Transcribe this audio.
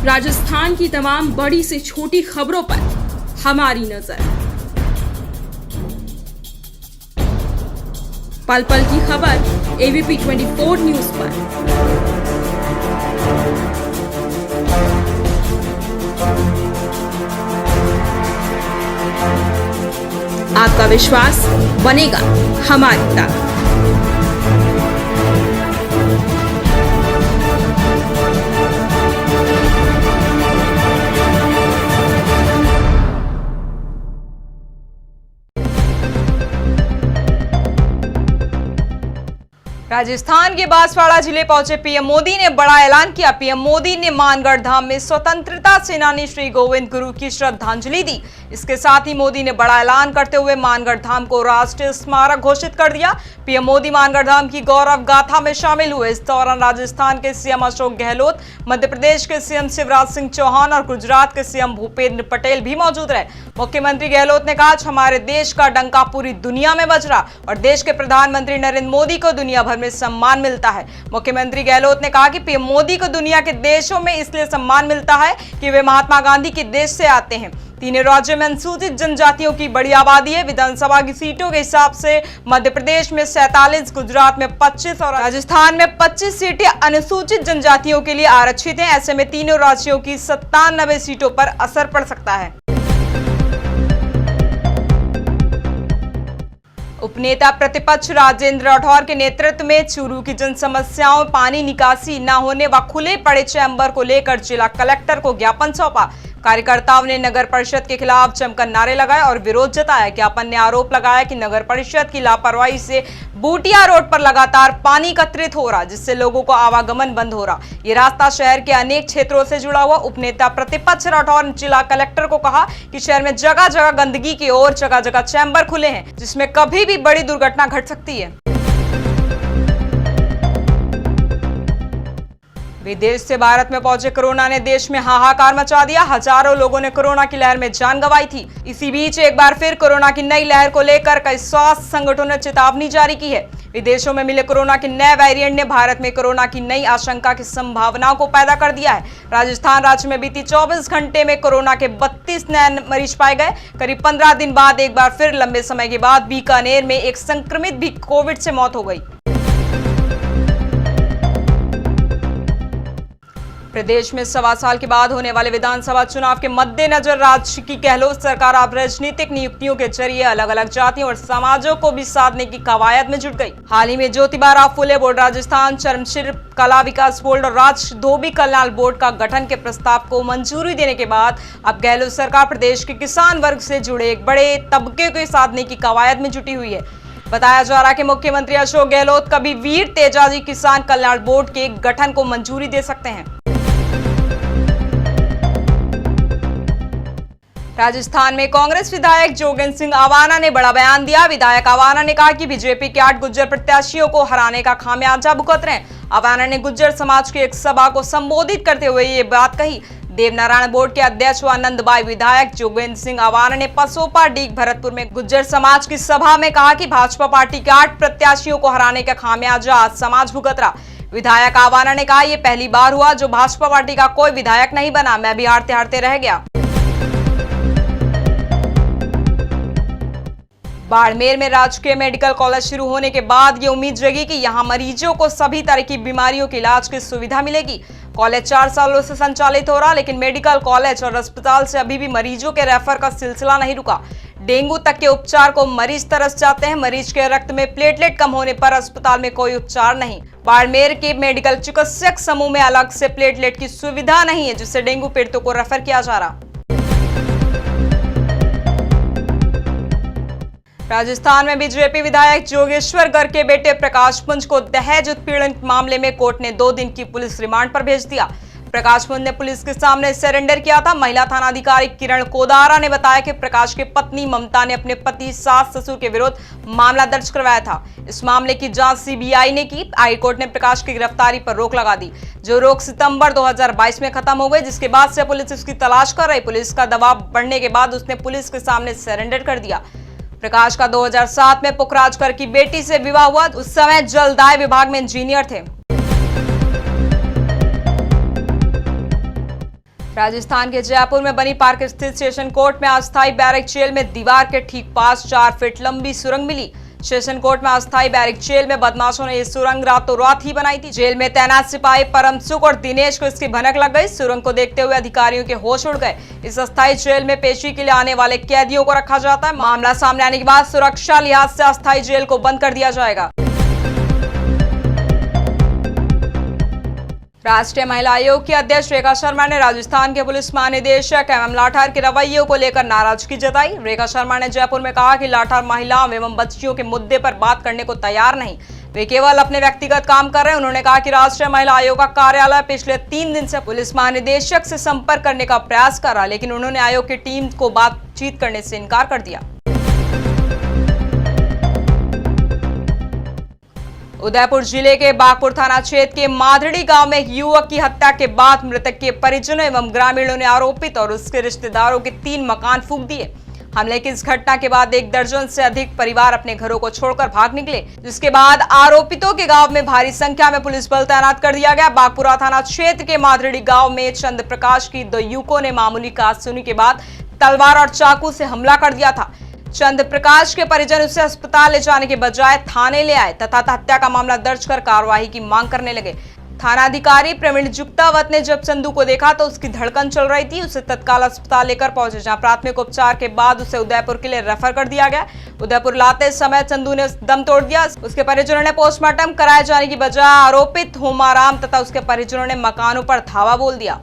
राजस्थान की तमाम बड़ी से छोटी खबरों पर हमारी नजर। पल पल की खबर एबीपी 24 न्यूज पर। आपका विश्वास बनेगा हमारी ताकत। राजस्थान के बांसवाड़ा जिले पहुंचे पीएम मोदी ने बड़ा ऐलान किया। पीएम मोदी ने मानगढ़ धाम में स्वतंत्रता सेनानी श्री गोविंद गुरु की श्रद्धांजलि दी। इसके साथ ही मोदी ने बड़ा ऐलान करते हुए मानगढ़ धाम को राष्ट्रीय स्मारक घोषित कर दिया। पीएम मोदी मानगढ़ धाम की गौरव गाथा में शामिल हुए। इस दौरान राजस्थान के सीएम अशोक गहलोत, मध्य प्रदेश के सीएम शिवराज सिंह चौहान और गुजरात के सीएम भूपेंद्र पटेल भी मौजूद रहे। मुख्यमंत्री गहलोत ने कहा, हमारे देश का डंका पूरी दुनिया में बज रहा और देश के प्रधानमंत्री नरेंद्र मोदी को दुनिया भर में सम्मान मिलता है। मुख्यमंत्री गहलोत ने कहा कि पीएम मोदी को दुनिया के देशों में इसलिए सम्मान मिलता है कि वे महात्मा गांधी के देश से आते हैं। तीनों राज्यों में अनुसूचित जनजातियों की बड़ी आबादी है। विधानसभा की सीटों के हिसाब से मध्य प्रदेश में 47, गुजरात में 25 और राजस्थान में 25 सीटें अनुसूचित जनजातियों के लिए आरक्षित हैं। ऐसे में तीनों राज्यों की 97 सीटों पर असर पड़ सकता है। उपनेता प्रतिपक्ष राजेंद्र राठौर के नेतृत्व में चूरू की जन समस्याओं, पानी निकासी न होने व खुले पड़े चैम्बर को लेकर जिला कलेक्टर को ज्ञापन सौंपा। कार्यकर्ताओं ने नगर परिषद के खिलाफ जमकर नारे लगाए और विरोध जताया। ज्ञापन ने आरोप लगाया कि नगर परिषद की लापरवाही से बूटिया रोड पर लगातार पानी एकत्रित हो रहा, जिससे लोगों को आवागमन बंद हो रहा। ये रास्ता शहर के अनेक क्षेत्रों से जुड़ा हुआ। उपनेता प्रतिपक्ष राठौर ने जिला कलेक्टर को कहा कि शहर में जगह जगह गंदगी की ओर जगह जगह चैम्बर खुले हैं, जिसमें कभी भी बड़ी दुर्घटना घट सकती है। विदेश से भारत में पहुंचे कोरोना ने देश में हाहाकार मचा दिया। हजारों लोगों ने कोरोना की लहर में जान गंवाई थी। इसी बीच एक बार फिर कोरोना की नई लहर को लेकर कई स्वास्थ्य संगठनों ने चेतावनी जारी की है। विदेशों में मिले कोरोना के नए वेरिएंट ने भारत में कोरोना की नई आशंका की संभावनाओं को पैदा कर दिया है। राजस्थान राज्य में बीती 24 घंटे में कोरोना के 32 नए मरीज पाए गए। करीब 15 दिन बाद एक बार फिर लंबे समय के बाद बीकानेर में एक संक्रमित भी कोविड से मौत हो गई। प्रदेश में 1.25 साल के बाद होने वाले विधानसभा चुनाव के मद्देनजर राज्य की गहलोत सरकार अब राजनीतिक नियुक्तियों के जरिए अलग अलग जातियों और समाजों को भी साधने की कवायद में जुट गई। हाल ही में ज्योतिबा राव फुले बोर्ड, राजस्थान चर्मशील कला विकास बोर्ड और राज्य धोबी कल्याण बोर्ड का गठन के प्रस्ताव को मंजूरी देने के बाद अब गहलोत सरकार प्रदेश के किसान वर्ग से जुड़े एक बड़े तबके को साधने की कवायद में जुटी हुई है। बताया जा रहा है कि मुख्यमंत्री अशोक गहलोत कभी वीर तेजाजी किसान कल्याण बोर्ड के गठन को मंजूरी दे सकते हैं। राजस्थान में कांग्रेस विधायक जोगेंद्र सिंह आवाना ने बड़ा बयान दिया। विधायक आवाना ने कहा कि बीजेपी के 8 गुज्जर प्रत्याशियों को हराने का खामियाजा भुगत रहे हैं। आवाना ने गुज्जर समाज की एक सभा को संबोधित करते हुए ये बात कही। देवनारायण बोर्ड के अध्यक्ष व आनंदबाई विधायक जोगेंद्र सिंह आवाना ने पसोपा डीग भरतपुर में गुज्जर समाज की सभा में कहा कि भाजपा पार्टी के 8 प्रत्याशियों को हराने का खामियाजा आज समाज भुगत रहा। विधायक आवाना ने कहा, ये पहली बार हुआ जो भाजपा पार्टी का कोई विधायक नहीं बना, मैं भी हारते हारते रह गया। बाड़मेर में राजकीय मेडिकल कॉलेज शुरू होने के बाद ये उम्मीद जगी कि यहां मरीजों को सभी तरह की बीमारियों के इलाज की सुविधा मिलेगी। कॉलेज 4 सालों से संचालित हो रहा, लेकिन मेडिकल कॉलेज और अस्पताल से अभी भी मरीजों के रेफर का सिलसिला नहीं रुका। डेंगू तक के उपचार को मरीज तरस जाते हैं। मरीज के रक्त में प्लेटलेट कम होने पर अस्पताल में कोई उपचार नहीं। बाड़मेर के मेडिकल चिकित्सक समूह में अलग से प्लेटलेट की सुविधा नहीं है, जिससे डेंगू पीड़ितों को रेफर किया जा रहा। राजस्थान में बीजेपी विधायक जोगेश्वर गर्ग के बेटे प्रकाश पुंज को दहेज उत्पीड़न मामले में कोर्ट ने 2 दिन की पुलिस रिमांड पर भेज दिया। प्रकाश पुंज ने पुलिस के सामने सरेंडर किया था। महिला थानाधिकारी किरण कोदारा ने बताया कि प्रकाश की पत्नी ममता ने अपने पति, सास, ससुर के विरुद्ध मामला दर्ज करवाया था। इस मामले की जांच सीबीआई ने की। हाईकोर्ट ने प्रकाश की गिरफ्तारी पर रोक लगा दी, जो रोक सितंबर 2022 में खत्म हो गई, जिसके बाद से पुलिस उसकी तलाश कर रही। पुलिस का दबाव बढ़ने के बाद उसने पुलिस के सामने सरेंडर कर दिया। प्रकाश का 2007 में पुखराजकर की बेटी से विवाह हुआ। उस समय जलदाय विभाग में इंजीनियर थे। राजस्थान के जयपुर में बनी पार्क स्थित सेशन कोर्ट में अस्थायी बैरक जेल में दीवार के ठीक पास 4 फीट लंबी सुरंग मिली। सेशन कोर्ट में अस्थायी बैरक जेल में बदमाशों ने ये सुरंग रातों रात ही बनाई थी। जेल में तैनात सिपाही परम सुख और दिनेश को इसकी भनक लग गई। सुरंग को देखते हुए अधिकारियों के होश उड़ गए। इस अस्थायी जेल में पेशी के लिए आने वाले कैदियों को रखा जाता है। मामला सामने आने के बाद सुरक्षा लिहाज से अस्थायी जेल को बंद कर दिया जाएगा। राष्ट्रीय महिला आयोग की अध्यक्ष रेखा शर्मा ने राजस्थान के पुलिस महानिदेशक एवं लाठार के रवैये को लेकर नाराजगी जताई। रेखा शर्मा ने जयपुर में कहा कि लाठार महिलाओं एवं बच्चियों के मुद्दे पर बात करने को तैयार नहीं, वे केवल अपने व्यक्तिगत काम कर रहे हैं। उन्होंने कहा कि राष्ट्रीय महिला आयोग का कार्यालय पिछले 3 दिन से पुलिस महानिदेशक से संपर्क करने का प्रयास करा, लेकिन उन्होंने आयोग की टीम को बातचीत करने से इनकार कर दिया। उदयपुर जिले के बागपुर थाना क्षेत्र के माधड़ी गांव में एक युवक की हत्या के बाद मृतक के परिजनों एवं ग्रामीणों ने आरोपित और उसके रिश्तेदारों के 3 मकान फूंक दिए। हमले की इस घटना के बाद 1 दर्जन से अधिक परिवार अपने घरों को छोड़कर भाग निकले, जिसके बाद आरोपितों के गांव में भारी संख्या में पुलिस बल तैनात कर दिया गया। बागपुरा थाना क्षेत्र के माधड़ी गांव में चंद्र प्रकाश की 2 युवकों ने मामूली कारतूसी के बाद तलवार और चाकू से हमला कर दिया था। चंद्र प्रकाश के परिजन उसे अस्पताल ले जाने के बजाय थाने ले आए तथा हत्या का मामला दर्ज कर कार्रवाई की मांग करने लगे। थानाधिकारी प्रवीण जुक्तावत ने जब चंदू को देखा तो उसकी धड़कन चल रही थी। उसे तत्काल अस्पताल लेकर पहुंचे, जहां प्राथमिक उपचार के बाद उसे उदयपुर के लिए रेफर कर दिया गया। उदयपुर लाते समय चंदू ने दम तोड़ दिया। उसके परिजनों ने पोस्टमार्टम कराए जाने की बजाय आरोपित होमाराम तथा उसके परिजनों ने मकानों पर धावा बोल दिया।